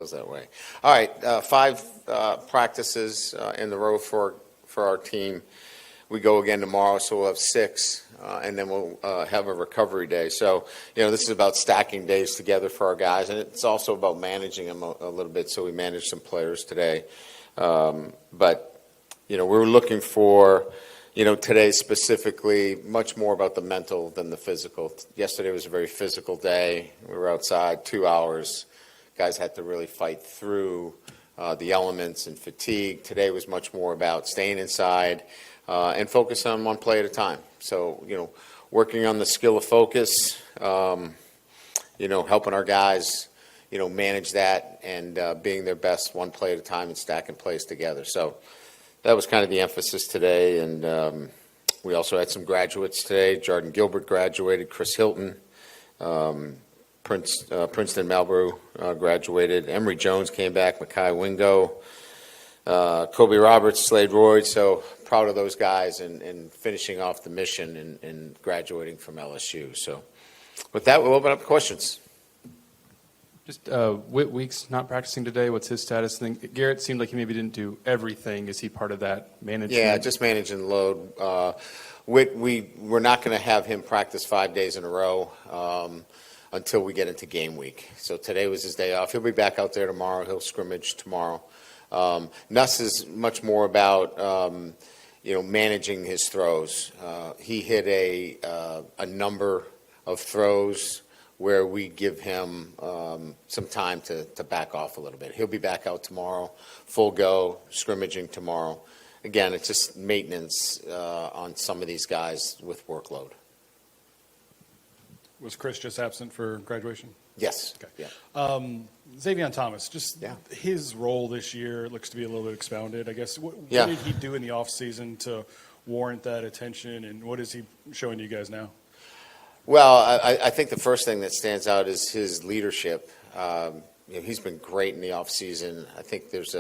Goes that way. All right, five practices in the row for our team. We go again tomorrow, so we'll have six, and then we'll have a recovery day. So, this is about stacking days together for our guys, and it's also about managing them a little bit. So we managed some players today, but we're looking for. Today specifically, much more about the mental than the physical. Yesterday was a very physical day. We were outside 2 hours. Guys had to really fight through the elements and fatigue. Today was much more about staying inside and focus on one play at a time. So, working on the skill of focus, helping our guys, manage that and being their best one play at a time and stacking plays together. So that was kind of the emphasis today. And we also had some graduates today. Jordan Gilbert graduated, Chris Hilton. Princeton Malbrough graduated. Emory Jones came back. Makai Wingo. Kobe Roberts, Slade Royd. So proud of those guys and finishing off the mission and graduating from LSU. So with that, we'll open up questions. Just Whit Weeks not practicing today. What's his status? I think Garrett seemed like he maybe didn't do everything. Is he part of that management? Yeah, just managing the load. Whit, we're not going to have him practice 5 days in a row until we get into game week. So today was his day off. He'll be back out there tomorrow. He'll scrimmage tomorrow. Nuss is much more about managing his throws. He hit a number of throws where we give him some time to back off a little bit. He'll be back out tomorrow, full go, scrimmaging tomorrow. Again, it's just maintenance on some of these guys with workload. Was Chris just absent for graduation? Yes. Okay. Yeah. Xavier Thomas, his role this year looks to be a little bit expounded, I guess. What did he do in the offseason to warrant that attention, and what is he showing you guys now? Well, I think the first thing that stands out is his leadership. He's been great in the offseason. I think there's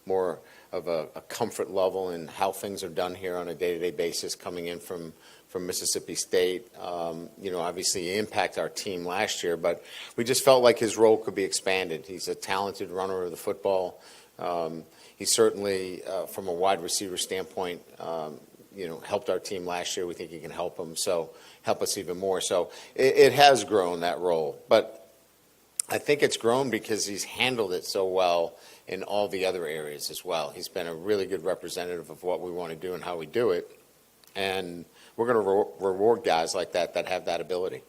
more of a comfort level in how things are done here on a day-to-day basis coming in from Mississippi State. Obviously he impacted our team last year, but we just felt like his role could be expanded. He's a talented runner of the football. He certainly, from a wide receiver standpoint, helped our team last year. We think he can help us even more. So it has grown, that role. But I think it's grown because he's handled it so well in all the other areas as well. He's been a really good representative of what we want to do and how we do it. And we're going to reward guys like that have that ability.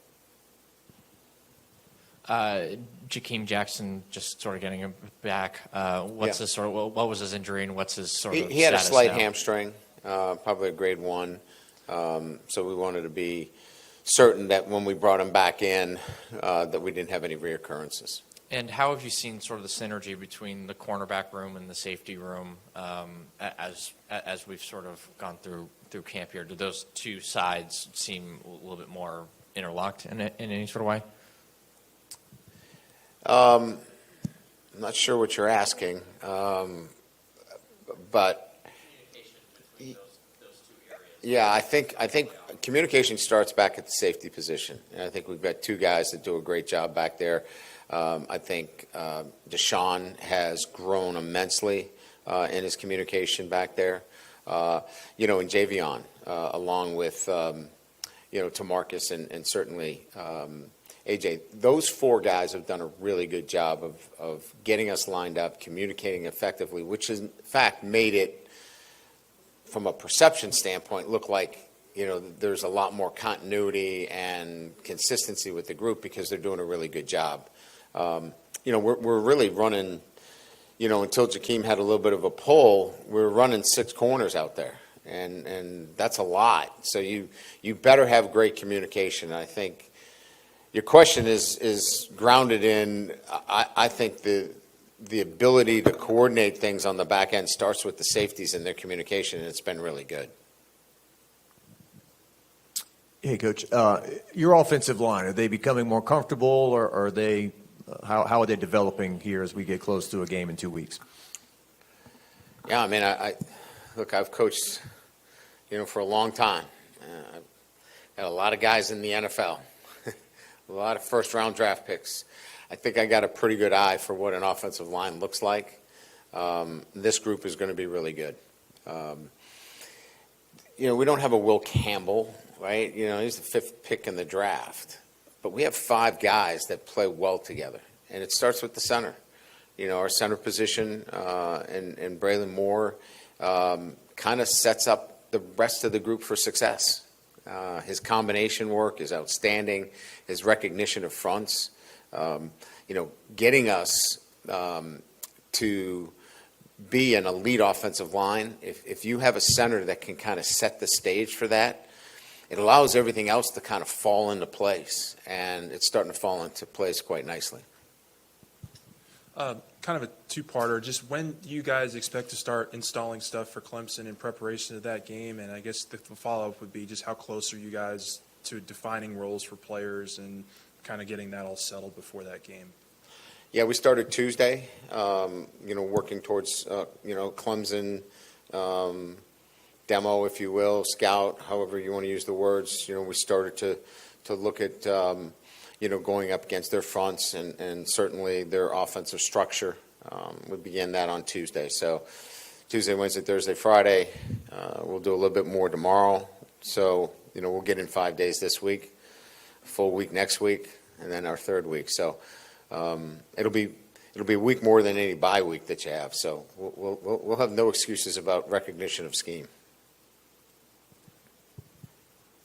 Jakeem Jackson just sort of getting him back. What was his injury and what's his sort of He had a status slight now? hamstring, probably a grade 1. So we wanted to be certain that when we brought him back in that we didn't have any reoccurrences. And how have you seen sort of the synergy between the cornerback room and the safety room as we've sort of gone through camp here? Do those two sides seem a little bit more interlocked in any sort of way? I'm not sure what you're asking, but communication between those two areas. yeah, I think communication starts back at the safety position, and I think we've got two guys that do a great job back there. I think Deshaun has grown immensely in his communication back there. And Javion, along with Tamarcus and certainly AJ, those four guys have done a really good job of getting us lined up, communicating effectively, which has in fact made it, from a perception standpoint, look like there's a lot more continuity and consistency with the group because they're doing a really good job. We're really running, until Jakeem had a little bit of a pull, we were running 6 corners out there, and that's a lot. So you better have great communication. I think your question is grounded in, I think the ability to coordinate things on the back end starts with the safeties and their communication, and it's been really good. Hey, Coach, your offensive line, are they becoming more comfortable, or are they how are they developing here as we get close to a game in 2 weeks? Yeah, I mean, I've coached, for a long time. I've got a lot of guys in the NFL, a lot of first-round draft picks. I think I got a pretty good eye for what an offensive line looks like. This group is going to be really good. We don't have a Will Campbell, right? He's the 5th pick in the draft. But we have 5 guys that play well together. And it starts with the center. Our center position and Braylon Moore kind of sets up the rest of the group for success. His combination work is outstanding. His recognition of fronts, getting us to be an elite offensive line. If you have a center that can kind of set the stage for that, it allows everything else to kind of fall into place, and it's starting to fall into place quite nicely. Kind of a two-parter. Just when do you guys expect to start installing stuff for Clemson in preparation of that game? And I guess the follow-up would be just how close are you guys to defining roles for players and kind of getting that all settled before that game? Yeah, we started Tuesday, working towards, Clemson demo, if you will, scout, however you want to use the words. We started to look at, going up against their fronts and certainly their offensive structure. We began that on Tuesday. So Tuesday, Wednesday, Thursday, Friday. We'll do a little bit more tomorrow. So, we'll get in 5 days this week, a full week next week, and then our 3rd week. So it'll be a week more than any bye week that you have. So we'll have no excuses about recognition of scheme.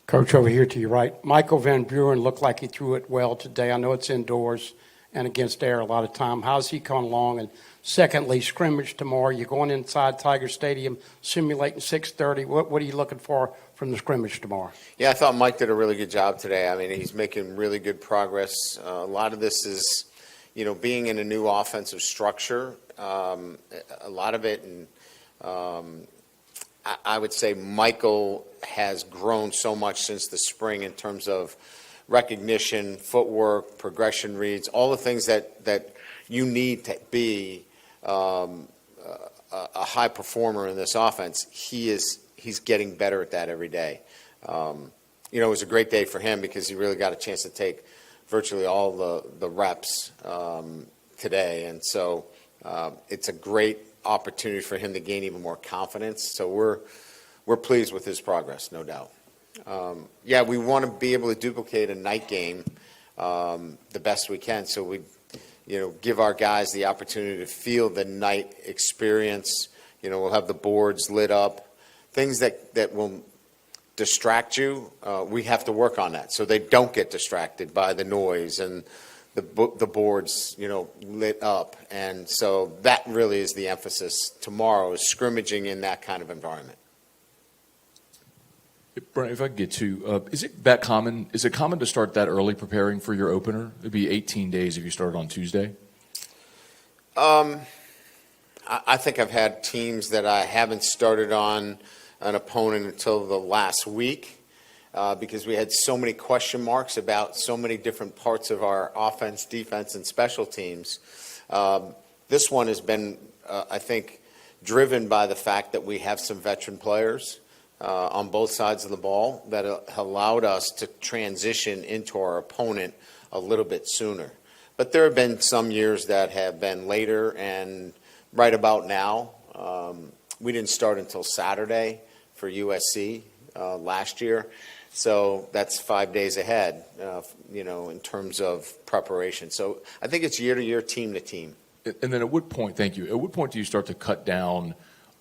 Coach, over here to your right, Michael Van Buren looked like he threw it well today. I know it's indoors and against air a lot of time. How's he coming along? And secondly, scrimmage tomorrow. You're going inside Tiger Stadium, simulating 6:30. What are you looking for from the scrimmage tomorrow? Yeah, I thought Mike did a really good job today. I mean, he's making really good progress. A lot of this is, being in a new offensive structure. A lot of it, and I would say Michael has grown so much since the spring in terms of recognition, footwork, progression reads, all the things that you need to be a high performer in this offense. He's getting better at that every day. It was a great day for him because he really got a chance to take virtually all the reps today, and so it's a great opportunity for him to gain even more confidence. So we're pleased with his progress, no doubt. We want to be able to duplicate a night game the best we can. So we, give our guys the opportunity to feel the night experience. We'll have the boards lit up, things that will distract you. We have to work on that so they don't get distracted by the noise and the boards, lit up. And so that really is the emphasis tomorrow, is scrimmaging in that kind of environment. Brian, if I could get to, is it common to start that early preparing for your opener? It'd be 18 days if you started on Tuesday. I think I've had teams that I haven't started on an opponent until the last week because we had so many question marks about so many different parts of our offense, defense, and special teams. This one has been, I think, driven by the fact that we have some veteran players on both sides of the ball that allowed us to transition into our opponent a little bit sooner. But there have been some years that have been later, and right about now, we didn't start until Saturday for USC last year. So that's 5 days ahead, in terms of preparation. So I think it's year to year, team to team. And then at what point, thank you, at what point do you start to cut down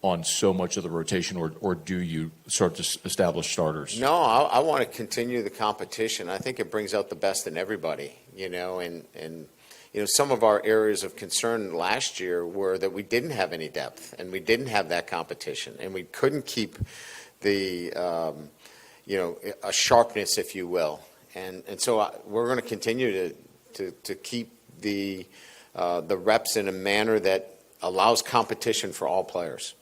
on so much of the rotation, or do you start to establish starters? No, I want to continue the competition. I think it brings out the best in everybody, and some of our areas of concern last year were that we didn't have any depth and we didn't have that competition and we couldn't keep the, a sharpness, if you will. And so we're going to continue to keep the reps in a manner that allows competition for all players.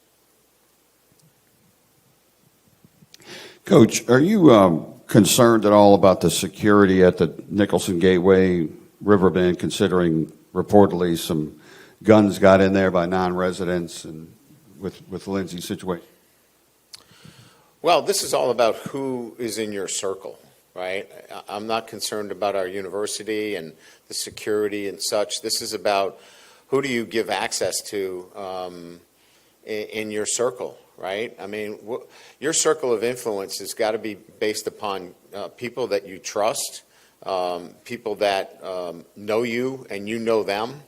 Coach, are you concerned at all about the security at the Nicholson Gateway Riverbend, considering reportedly some guns got in there by non-residents and with Lindsay's situation? Well, this is all about who is in your circle. right? I'm not concerned about our university and the security and such. This is about who do you give access to in your circle, right? I mean, your circle of influence has got to be based upon people that you trust, people that know you and you know them.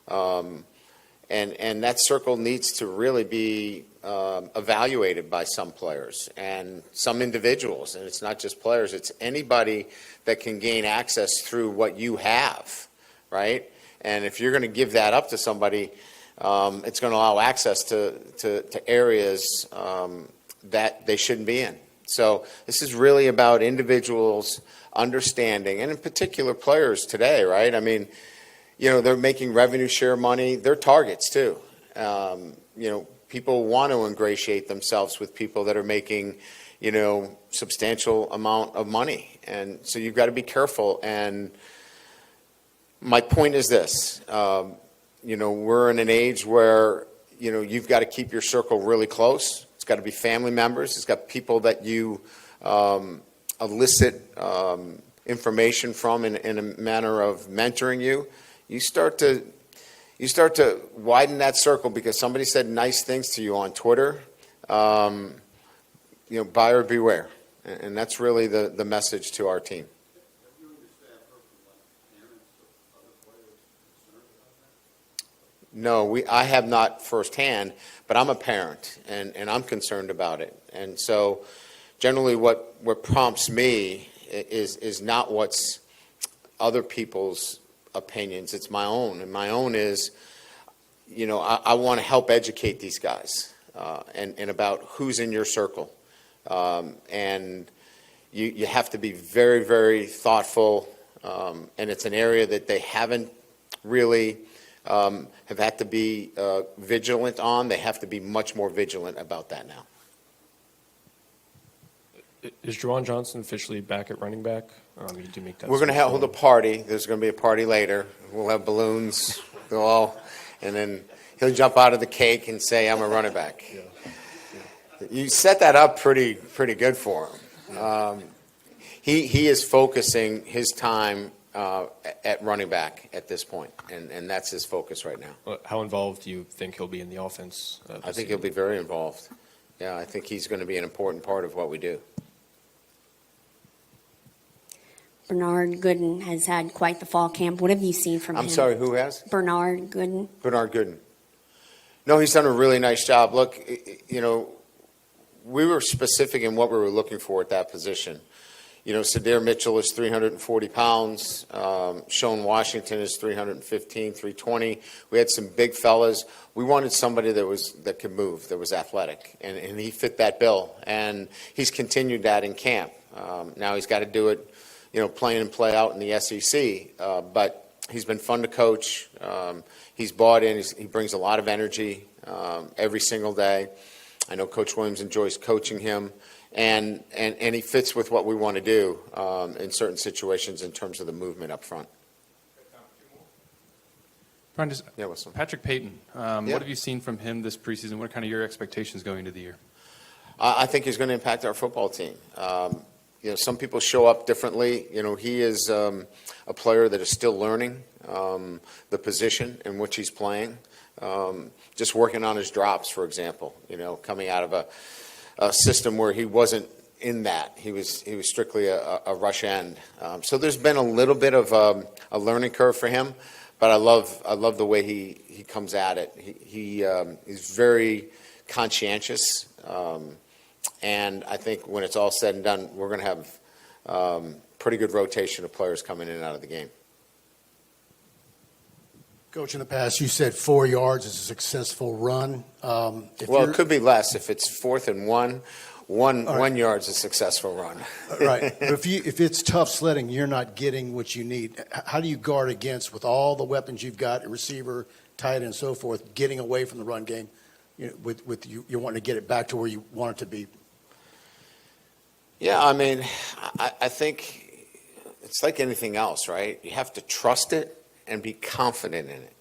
And that circle needs to really be evaluated by some players and some individuals. And it's not just players, it's anybody that can gain access through what you have, right? And if you're going to give that up to somebody, it's going to allow access to areas that they shouldn't be in. So this is really about individuals understanding, and in particular players today, right? I mean, you know, they're making revenue share money. They're targets too. You know, people want to ingratiate themselves with people that are making, you know, substantial amount of money. And so you've got to be careful. And my point is this, you know, we're in an age where, you know, you've got to keep your circle really close. It's got to be family members. It's got people that you elicit information from in a manner of mentoring you. You start to widen that circle because somebody said nice things to you on Twitter. You know, buyer beware, and that's really the message to our team. No, I have not firsthand, but I'm a parent, and I'm concerned about it. And so generally what prompts me is not what's other people's opinions, it's my own. And my own is, you know, I want to help educate these guys and about who's in your circle. And you have to be very, very thoughtful, and it's an area that they haven't really have had to be vigilant on. They have to be much more vigilant about that now. Is Juwan Johnson officially back at running back? You do make that. We're going to hold a party. There's going to be a party later. We'll have balloons, and then he'll jump out of the cake and say, "I'm a running back." Yeah. You set that up pretty good for him. He is focusing his time at running back at this point, and that's his focus right now. How involved do you think he'll be in the offense? I think he'll be very involved. Yeah, I think he's going to be an important part of what we do. Bernard Gooden has had quite the fall camp. What have you seen from him? I'm sorry, who has? Bernard Gooden. Bernard Gooden. No, he's done a really nice job. Look, you know, we were specific in what we were looking for at that position. You know, Sadir Mitchell is 340 pounds. Sean Washington is 315, 320. We had some big fellas. We wanted somebody that could move, that was athletic, and he fit that bill. And he's continued that in camp. Now he's got to do it, you know, play in and play out in the SEC. But he's been fun to coach. He's bought in. He brings a lot of energy every single day. I know Coach Williams enjoys coaching him. And he fits with what we want to do in certain situations in terms of the movement up front. Brian, just, Yeah, what's up? Patrick Payton, Yeah. what have you seen from him this preseason? What are kind of your expectations going into the year? I think he's going to impact our football team. You know, some people show up differently. You know, he is a player that is still learning the position in which he's playing. Just working on his drops, for example. You know, coming out of a system where he wasn't in that. He was strictly a rush end. So there's been a little bit of a learning curve for him, but I love the way he comes at it. He's very conscientious, and I think when it's all said and done, we're going to have pretty good rotation of players coming in and out of the game. Coach, in the past, you said 4 yards is a successful run. Well, it could be less. If it's 4th and 1 yard's a successful run. Right. But if it's tough sledding, you're not getting what you need. How do you guard against, with all the weapons you've got, a receiver, tight end, and so forth, getting away from the run game? You know, with you're wanting to get it back to where you want it to be. Yeah, I mean, I think it's like anything else, right? You have to trust it and be confident in it.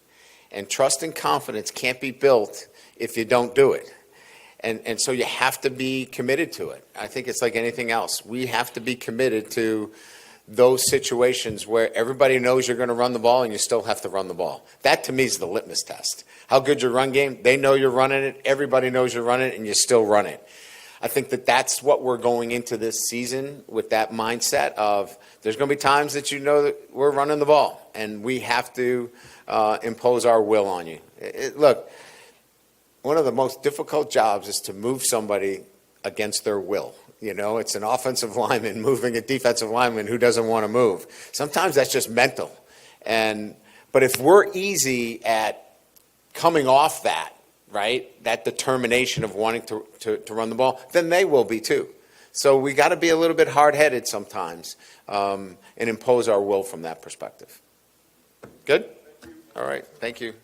And trust and confidence can't be built if you don't do it. And so you have to be committed to it. I think it's like anything else. We have to be committed to those situations where everybody knows you're going to run the ball and you still have to run the ball. That to me is the litmus test. How good your run game? They know you're running it. Everybody knows you're running it, and you still run it. I think that that's what we're going into this season with, that mindset of there's going to be times that you know that we're running the ball, and we have to impose our will on you. Look, one of the most difficult jobs is to move somebody against their will. You know, it's an offensive lineman moving a defensive lineman who doesn't want to move. Sometimes that's just mental. But if we're easy at coming off that, right, that determination of wanting to run the ball, then they will be too. So we got to be a little bit hard-headed sometimes and impose our will from that perspective. Good? All right. Thank you.